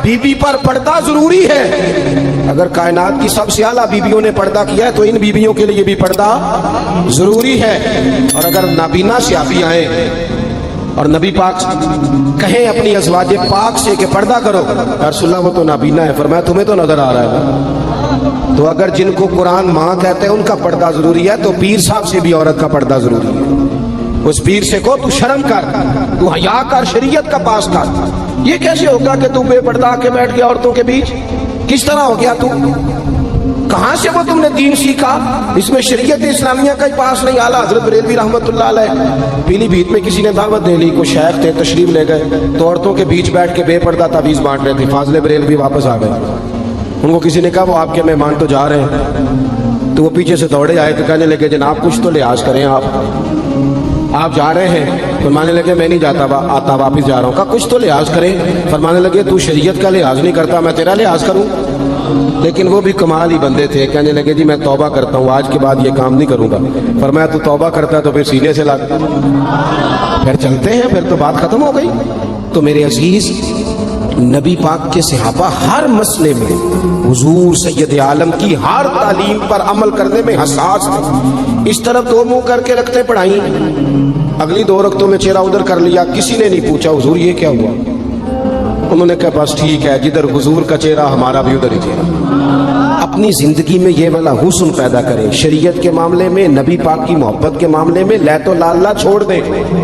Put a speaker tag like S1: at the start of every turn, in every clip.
S1: बीबी पर पर्दा जरूरी है। अगर कायनात की सबसे आला बीबियों ने पर्दा किया है तो इन बीबियों के लिए भी पर्दा जरूरी है। और अगर नाबीना सियाबी आए और नबी पाक कहें अपनी अज़वाजे पाक से कि पर्दा करो, रसूलुल्लाह वो तो नाबीना है, फरमाया तुम्हें तो नजर आ रहा है। तो अगर जिनको कुरान माँ कहते हैं उनका पर्दा जरूरी है तो पीर साहब से भी औरत का पर्दा जरूरी है। उस पीर से को तू शर्म कर, तू हया कर, शरीयत का पास कर। ये कैसे होगा कि तू बेपर्दा के बैठ गया औरतों के बीच? किस तरह हो गया तू? कहां से वो तुमने दीन सीखा? इसमें शरीयत इस्लामिया का ही पास नहीं। आला हजरत बरेलवी रहमतुल्लाह अलैह पीलीभीत में किसी ने दावत दे ली, कोई शेख थे, तशरीफ ले गए तो औरतों के बीच बैठ के बेपर्दा तावीज़ बांट रहे थे। फाजले बरेलवी वापस आ गए। उनको किसी ने कहा वो आपके मेहमान तो जा रहे हैं, तो वो पीछे से दौड़े आए तो कहने लगे जनाब कुछ तो लिहाज करें, आप जा रहे हैं? फरमाने लगे मैं नहीं जाता आता वापस जा रहा हूँ। कहा कुछ तो लिहाज करें। फरमाने लगे तू शरीयत का लिहाज नहीं करता, मैं तेरा लिहाज करूँ? लेकिन वो भी कमाल ही बंदे थे। कहने लगे जी मैं तौबा करता हूँ, आज के बाद ये काम नहीं करूँगा। फरमाया तू तौबा करता है तो फिर सीने से लग, फिर चलते हैं, फिर तो बात खत्म हो गई। तो मेरे अजीज नबी पाक के सहाबा हर मसले में हुजूर सैयद आलम की हर तालीम पर अमल करने में हसास थे। इस तरफ दो मुंह करके रखते पढ़ाई, अगली दो रकतों में चेहरा उधर कर लिया, किसी ने नहीं पूछा हुजूर ये क्या हुआ। उन्होंने कहा बस ठीक है, जिधर हुजूर का चेहरा हमारा भी उधर ही चेहरा। अपनी जिंदगी में ये वाला हुस्न पैदा करें। शरीयत के मामले में, नबी पाक की मोहब्बत के मामले में लै तो लाला छोड़ दे,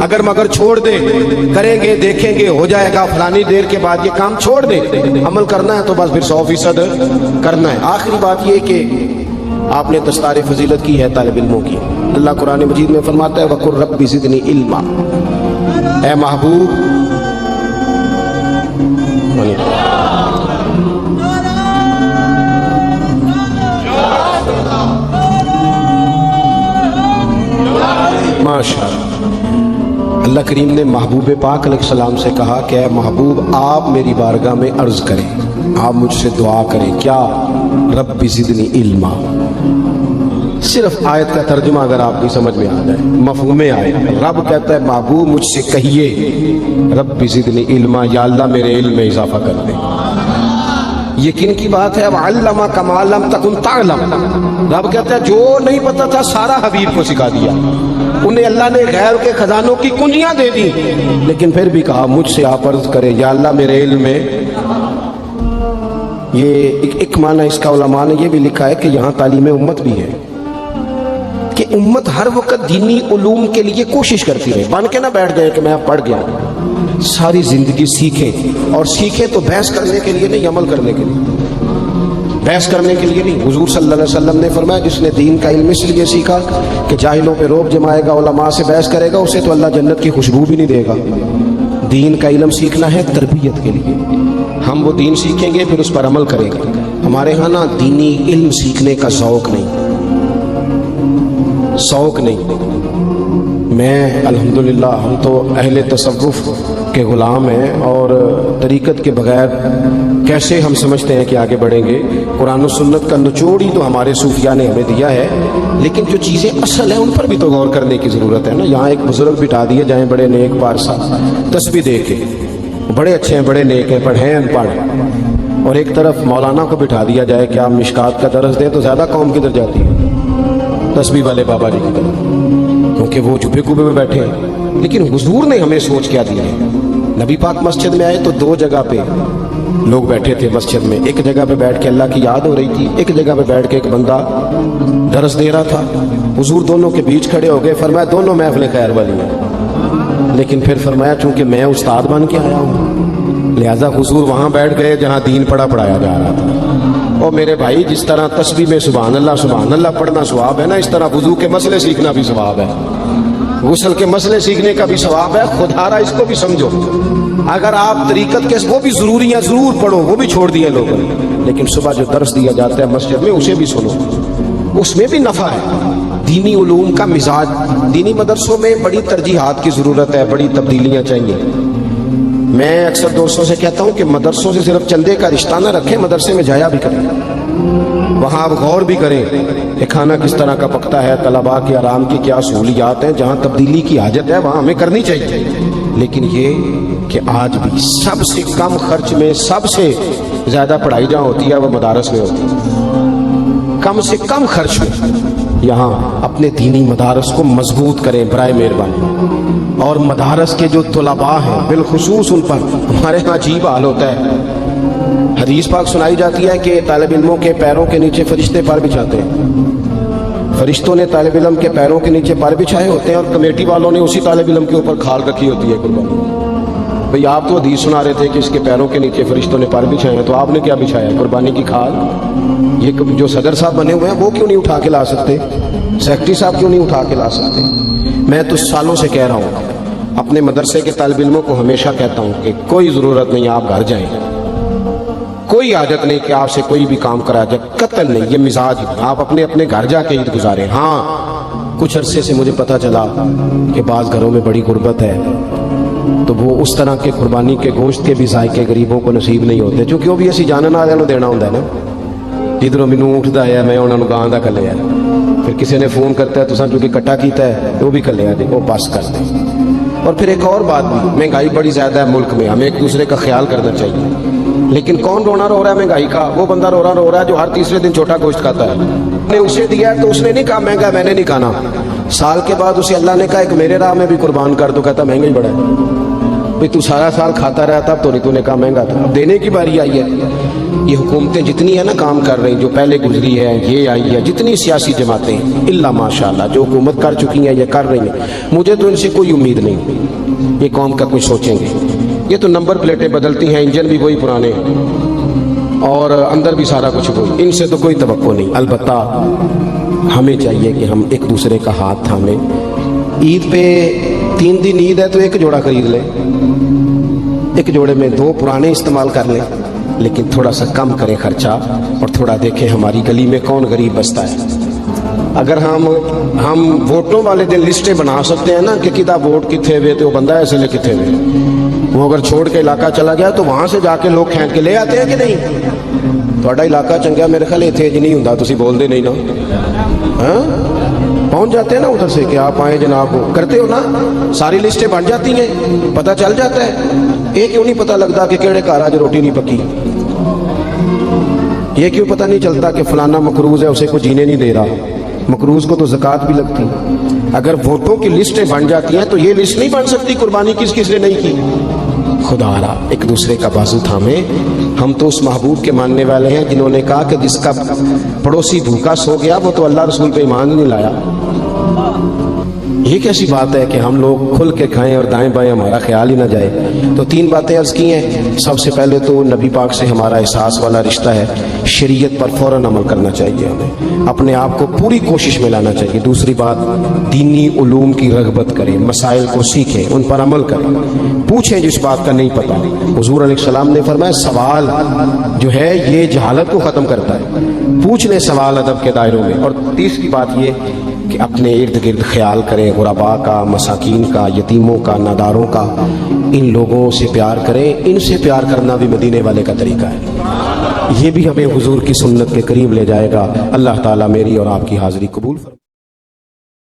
S1: अगर मगर छोड़ दे, करेंगे देखेंगे हो जाएगा फलानी देर के बाद, ये काम छोड़ दे। अमल करना है तो बस फिर 100% करना है। आखिरी बात ये कि आपने दस्तार फजीलत की है तालिब इल्मों की। अल्लाह कुरान मजीद में फरमाता है वकुर रब्बी ज़िदनी इल्मा, ऐ महबूब माशाअल्लाह। अल्लाह करीम ने महबूब पाक अलैहिस्सलाम से कहा कि ऐ महबूब आप मेरी बारगाह में अर्ज करें, आप मुझसे दुआ करें, क्या? रब्बी ज़िदनी इल्मा। सिर्फ आयत का तर्जुमा अगर आपकी समझ में आ जाए, मफ़हूम में आए, रब कहता है महबूब मुझसे कहिए रब्बी ज़िदनी इल्मा, या अल्लाह मेरे इल्म में इजाफा कर दे। यकीन की बात है, अल्लमा कमा लम तकुन तालम। रब कहता है जो नहीं पता था सारा हबीब को सिखा दिया। उन्हें अल्लाह ने गैर के खजानों की कुंजियां दे दी, लेकिन फिर भी कहा मुझसे आप अर्ज करें या अल्लाह मेरे इल्म में। ये एक माना इसका उलमा ने ये भी लिखा है कि यहाँ तालीम उम्मत भी है कि उम्मत हर वक्त दीनी उलूम के लिए कोशिश करती रहे। बन के ना बैठ जाए कि मैं पढ़ गया, सारी जिंदगी सीखें। और सीखें तो बहस करने के लिए नहीं, अमल करने के लिए। बहस करने के लिए नहीं। हुजूर सल्लल्लाहु अलैहि वसल्लम ने फरमाया जिसने दीन का इल्म इसलिए सीखा कि जाहिलों पे रोब जमाएगा, उलमा से बहस करेगा, उसे तो अल्लाह जन्नत की खुशबू भी नहीं देगा। दीन का इल्म सीखना है तरबियत के लिए। हम वो दीन सीखेंगे फिर उस पर अमल करेंगे। हमारे यहाँ ना दीनी इल्म सीखने का शौक नहीं। मैं अल्हम्दुलिल्लाह, हम तो अहले तसव्वुफ के ग़ुलाम हैं और तरीक़त के बगैर कैसे हम समझते हैं कि आगे बढ़ेंगे। कुरान और सुन्नत का निचोड़ ही तो हमारे सूफिया ने हमें दिया है, लेकिन जो चीज़ें असल हैं उन पर भी तो गौर करने की ज़रूरत है ना। यहाँ एक बुज़ुर्ग बिठा दिए जाएँ बड़े नेक पारसा, तस्बीह दे के, बड़े अच्छे हैं, बड़े नेक हैं, पर हैं अनपढ़। और एक तरफ मौलाना को बिठा दिया जाए कि आप मिशकात का दर्स दें, तो ज़्यादा कौम किधर जाती है? तस्बीह वाले बाबा जी की तरफ, क्योंकि वो चुपे कुबे में बैठे हैं। लेकिन हुजूर ने हमें सोच क्या दी है। नबी पाक मस्जिद में आए तो दो जगह पे लोग बैठे थे मस्जिद में। एक जगह पे बैठ के अल्लाह की याद हो रही थी, एक जगह पे बैठ के एक बंदा दर्स दे रहा था। हुजूर दोनों के बीच खड़े हो गए, फरमाया दोनों महफिल खैर वाली हैं। लेकिन फिर फरमाया चूंकि मैं उस्ताद बन के आया हूँ, लिहाजा हुजूर वहाँ बैठ गए जहाँ दीन पढ़ाया जा रहा था। और मेरे भाई, जिस तरह तस्बीह में सुभान अल्लाह पढ़ना सवाब है ना, इस तरह वुजू के मसले सीखना भी सवाब है, गुस्ल के मसले सीखने का भी सवाब है। खुदारा इसको भी समझो। अगर आप तरीकत के वो भी ज़रूरियाँ ज़रूर पढ़ो, वो भी छोड़ दिए लोगों ने, लेकिन सुबह जो दर्स दिया जाता है मस्जिद में उसे भी सुनो, उसमें भी नफ़ा है। दीनी उलूम का मिजाज, दीनी मदरसों में बड़ी तरजीहात की ज़रूरत है, बड़ी तब्दीलियाँ चाहिए। मैं अक्सर दोस्तों से कहता हूँ कि मदरसों से सिर्फ चंदे का रिश्ता ना रखें, मदरसे में जाया भी करें, वहाँ आप गौर भी करें कि खाना किस तरह का पकता है, तलबा के आराम की क्या सहूलियात हैं। जहाँ तब्दीली की हाजत है वहाँ हमें करनी चाहिए। لیکن یہ کہ آج بھی سب سے کم خرچ میں سب سے زیادہ پڑھائی جہاں ہوتی ہے وہ مدارس میں ہوتی ہے. کم سے کم خرچ میں یہاں اپنے دینی مدارس کو مضبوط کریں برائے مہربانی. اور مدارس کے جو طلباء ہیں بالخصوص ان پر ہمارے ہاں عجیب حال ہوتا ہے. حدیث پاک سنائی جاتی ہے کہ طالب علموں کے پیروں کے نیچے فرشتے پر بچھاتے ہیں. فرشتوں نے طالب علم کے پیروں کے نیچے پر بچھائے ہوتے ہیں اور کمیٹی والوں نے اسی طالب علم کے اوپر کھال رکھی ہوتی ہے. قربانی بھئی آپ تو حدیث سنا رہے تھے کہ اس کے پیروں کے نیچے فرشتوں نے پر بچھائے ہیں, تو آپ نے کیا بچھایا؟ قربانی کی کھال. یہ جو صدر صاحب بنے ہوئے ہیں وہ کیوں نہیں اٹھا کے لا سکتے؟ سیکرٹری صاحب کیوں نہیں اٹھا کے لا سکتے؟ میں تو سالوں سے کہہ رہا ہوں, اپنے مدرسے کے طالب علموں کو ہمیشہ کہتا ہوں کہ کوئی ضرورت نہیں آپ گھر جائیں, کوئی عادت نہیں کہ آپ سے کوئی بھی کام کرا جائے, قطعاً نہیں. یہ مزاج ہے, آپ اپنے اپنے گھر جا کے عید گزاریں. ہاں کچھ عرصے سے مجھے پتا چلا کہ بعض گھروں میں بڑی غربت ہے, تو وہ اس طرح کے قربانی کے گوشت کے بھی ذائقے غریبوں کو نصیب نہیں ہوتے, کیونکہ وہ بھی اسی جانن والوں کو دینا ہوتا ہے نا. جدھروں مینوں اٹھتا ہے میں انہوں نے گاں دا کلے ہے, پھر کسی نے فون کرتا ہے تو سن چونکہ کٹا کیتا ہے وہ بھی کلے ہے, وہ بس کر دیں. اور پھر ایک اور بات بھی, مہنگائی بڑی زیادہ ہے ملک میں, ہمیں ایک دوسرے کا خیال کرنا چاہیے. لیکن کون رونا رو رہا ہے مہنگائی کا؟ وہ بندہ رو رہا ہے جو ہر تیسرے دن چھوٹا گوشت کھاتا ہے. نے اسے دیا ہے تو اس نے نہیں کہا مہنگا میں نے نہیں کھانا. سال کے بعد اسے اللہ نے کہا ایک میرے راہ میں بھی قربان کر دو, کہتا مہنگا ہی بڑا ہے. بھئی تو سارا سال کھاتا رہا تب تو نہیں, تو نے کہا مہنگا تھا. اب دینے کی باری آئی ہے. یہ حکومتیں جتنی ہیں نا کام کر رہی, جو پہلے گزری ہے, یہ آئی ہے, جتنی سیاسی جماعتیں اللہ ماشاءاللہ جو حکومت کر چکی ہیں, یہ کر رہی ہیں, مجھے تو ان سے کوئی امید نہیں یہ قوم کا کچھ سوچیں گے. یہ تو نمبر پلیٹیں بدلتی ہیں, انجن بھی وہی پرانے اور اندر بھی سارا کچھ وہی, ان سے تو کوئی توقع نہیں. البتہ ہمیں چاہیے کہ ہم ایک دوسرے کا ہاتھ تھامیں. عید پہ 3 دن عید ہے تو ایک جوڑا خرید لیں, ایک جوڑے میں 2 پرانے استعمال کر لیں, لیکن تھوڑا سا کم کریں خرچہ, اور تھوڑا دیکھیں ہماری گلی میں کون غریب بستا ہے. اگر ہم ووٹوں والے دن لسٹیں بنا سکتے ہیں نا کہ کدا ووٹ کتنے ہوئے تو وہ بندہ ایسے لے کتنے ہوئے, وہ اگر چھوڑ کے علاقہ چلا گیا تو وہاں سے جا کے لوگ کھینچ کے لے آتے ہیں کہ نہیں. تھوڑا علاقہ چنگا میرے خیال اتنے جی نہیں ہوں, تسی بول دے نہیں نا, ہاں پہنچ جاتے ہیں نا ادھر سے کہ آپ آئیں جناب, کرتے ہو نا, ساری لسٹیں بن جاتی ہیں, پتہ چل جاتا ہے. یہ کیوں نہیں پتہ لگتا کہ کیڑے گھر آج روٹی نہیں پکی؟ یہ کیوں پتہ نہیں چلتا کہ فلانا مقروض ہے اسے کو جینے نہیں دے رہا؟ مقروض کو تو زکوٰۃ بھی لگتی. اگر ووٹوں کی لسٹیں بن جاتی ہیں تو یہ لسٹ نہیں بن سکتی قربانی کس کس نے نہیں کی. خدا را ایک دوسرے کا بازو تھامے. ہم تو اس محبوب کے ماننے والے ہیں جنہوں نے کہا کہ جس کا پڑوسی بھوکا سو گیا وہ تو اللہ رسول پہ ایمان نہیں لایا. یہ کیسی بات ہے کہ ہم لوگ کھل کے کھائیں اور دائیں بائیں ہمارا خیال ہی نہ جائے. تو 3 باتیں عرض کی ہیں. سب سے پہلے تو نبی پاک سے ہمارا احساس والا رشتہ ہے, شریعت پر فوراً عمل کرنا چاہیے, ہمیں اپنے آپ کو پوری کوشش میں لانا چاہیے. دوسری بات, دینی علوم کی رغبت کریں, مسائل کو سیکھیں, ان پر عمل کریں, پوچھیں جس بات کا نہیں پتا. حضور علیہ السلام نے فرمایا سوال جو ہے یہ جہالت کو ختم کرتا ہے, پوچھ لیں سوال ادب کے دائروں میں. اور تیسری بات یہ کہ اپنے ارد گرد خیال کریں, غرباء کا, مساکین کا, یتیموں کا, ناداروں کا. ان لوگوں سے پیار کریں, ان سے پیار کرنا بھی مدینے والے کا طریقہ ہے. یہ بھی ہمیں حضور کی سنت کے قریب لے جائے گا. اللہ تعالیٰ میری اور آپ کی حاضری قبول فرمائے.